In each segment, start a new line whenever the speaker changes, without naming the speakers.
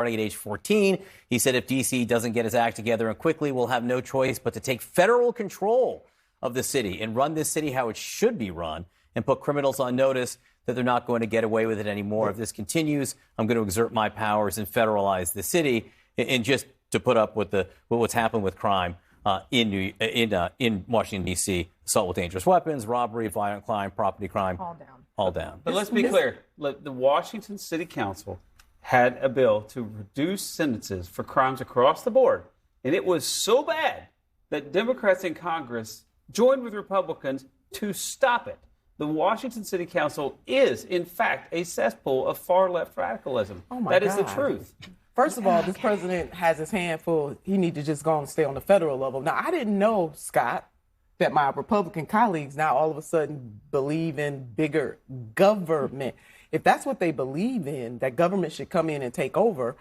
starting at age 14. He said if D.C. doesn't get his act together and quickly, we'll have no choice but to take federal control of the city and run this city how it should be run and put criminals on notice that they're not going to get away with it anymore. If this continues, I'm going to exert my powers and federalize the city, and just to put up with what's happened with crime in Washington, D.C., assault with dangerous weapons, robbery, violent crime, property crime. All down.
But let's be clear. The Washington City Council had a bill to reduce sentences for crimes across the board. And it was so bad that Democrats in Congress joined with Republicans to stop it. The Washington City Council is, in fact, a cesspool of far-left radicalism.
Oh my
that
God.
is the truth.
First of all, this president has his hand full. He needs to just go and stay on the federal level. Now, I didn't know, Scott, that my Republican colleagues now all of a sudden believe in bigger government. If that's what they believe in, that government should come in and take over,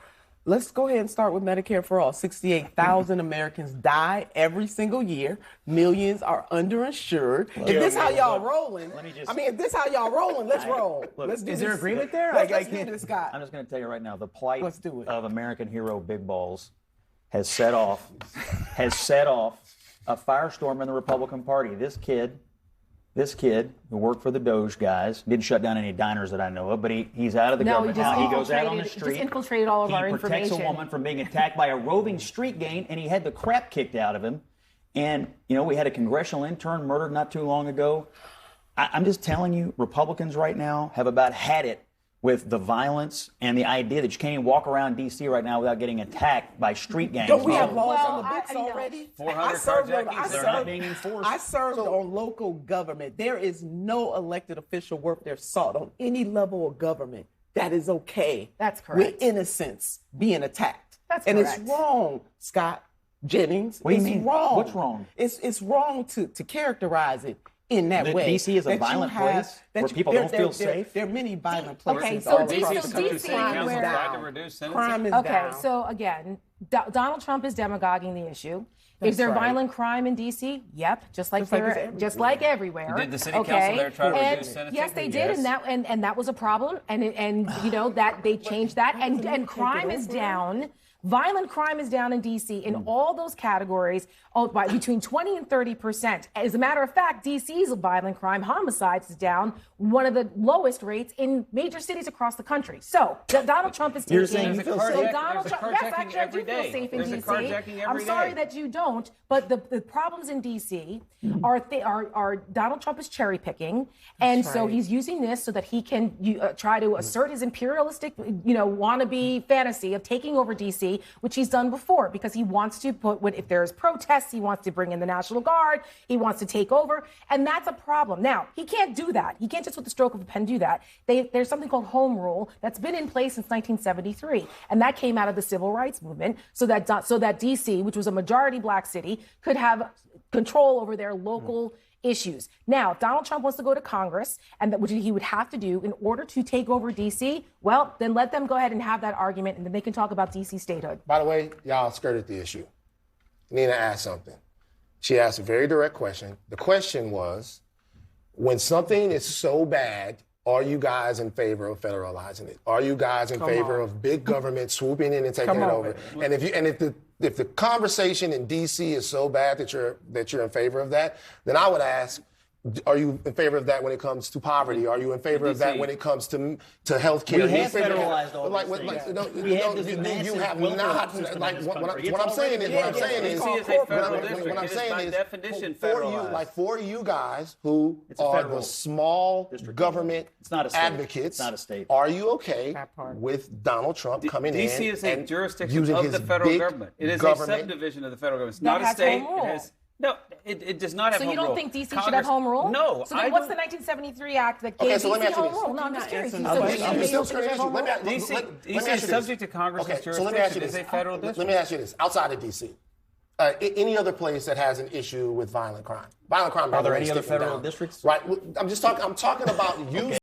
let's go ahead and start with Medicare for all. 68,000 Americans die every single year. Millions are underinsured. If this how y'all rolling, if this how y'all rolling, let's roll. Let's do
Is
this.
there agreement there?
Let's do this, Scott.
I'm just going to tell you right now, the plight
Let's do it.
of American hero Big Balls has set off a firestorm in the Republican Party. This kid who worked for the Doge guys, didn't shut down any diners that I know of, but he's out of the government now. He goes out on the street.
Just infiltrated all of our information.
He protects a woman from being attacked by a roving street gang, and he had the crap kicked out of him. And, we had a congressional intern murdered not too long ago. I'm just telling you, Republicans right now have about had it with the violence and the idea that you can't even walk around D.C. right now without getting attacked by street gangs.
Don't we have laws on the books already?
400 carjackings,
they're not being enforced.
I served on local government. There is no elected official worth their salt on any level of government that is okay.
That's correct.
With innocence being attacked.
That's
and
correct.
it's wrong, Scott Jennings.
What do you
it's
mean?
wrong.
What's wrong?
It's wrong to characterize it in that way.
D.C. is a violent place where people don't feel safe.
There are many violent places.
Okay, so
all across the country.
D.C.
Crime is down.
So again, Donald Trump is demagoguing the issue.
That's
Is there
right.
violent crime in D.C.? Yep, just like everywhere.
Did the city council there try to reduce sentencing?
Yes, they did, and that was a problem, and that they changed that, and crime is down. Violent crime is down in D.C. in all those categories by between 20 and 30%. As a matter of fact, D.C.'s violent crime, homicides, is down one of the lowest rates in major cities across the country. So Donald Trump is taking.
You're saying you feel safe?
Donald Trump. Yes, actually, I do feel safe in D.C. I'm sorry that you don't, but the problems in D.C. are Donald Trump is cherry picking, and so he's using this so that he can try to assert his imperialistic, wannabe fantasy of taking over D.C., which he's done before, because he wants to if there's protests, he wants to bring in the National Guard, he wants to take over, and that's a problem. Now, he can't do that. He can't just with the stroke of a pen do that. There's something called home rule that's been in place since 1973, and that came out of the civil rights movement so that D.C., which was a majority black city, could have control over their local issues. Now, if Donald Trump wants to go to Congress, and which he would have to do in order to take over D.C., well, then let them go ahead and have that argument, and then they can talk about D.C. statehood.
By the way, y'all skirted the issue. Nina asked something. She asked a very direct question. The question was, when something is so bad, are you guys in favor of federalizing it? Are you guys in favor of big government swooping in and taking it over? And if the conversation in D.C. is so bad that you're in favor of that, then I would ask, are you in favor of that when it comes to poverty? Are you in favor of that when it comes to health care?
We have federalized all these things.
You have not. Like what I'm saying is, for you guys who are the small government advocates, are you okay with Donald Trump coming in?
D.C. is a jurisdiction of the federal government. It is a subdivision of the federal government. It's not a state. No, it does not have home rule.
So you don't think D.C. should have home rule?
No.
So then what's the 1973 act that gave D.C. home rule? No, I'm just curious.
D.C. is subject to Congress's jurisdiction. It's a federal district.
Let me ask you this. Outside of D.C., any other place that has an issue with violent crime? Violent crime.
Are there any other federal districts?
Right. I'm talking about you.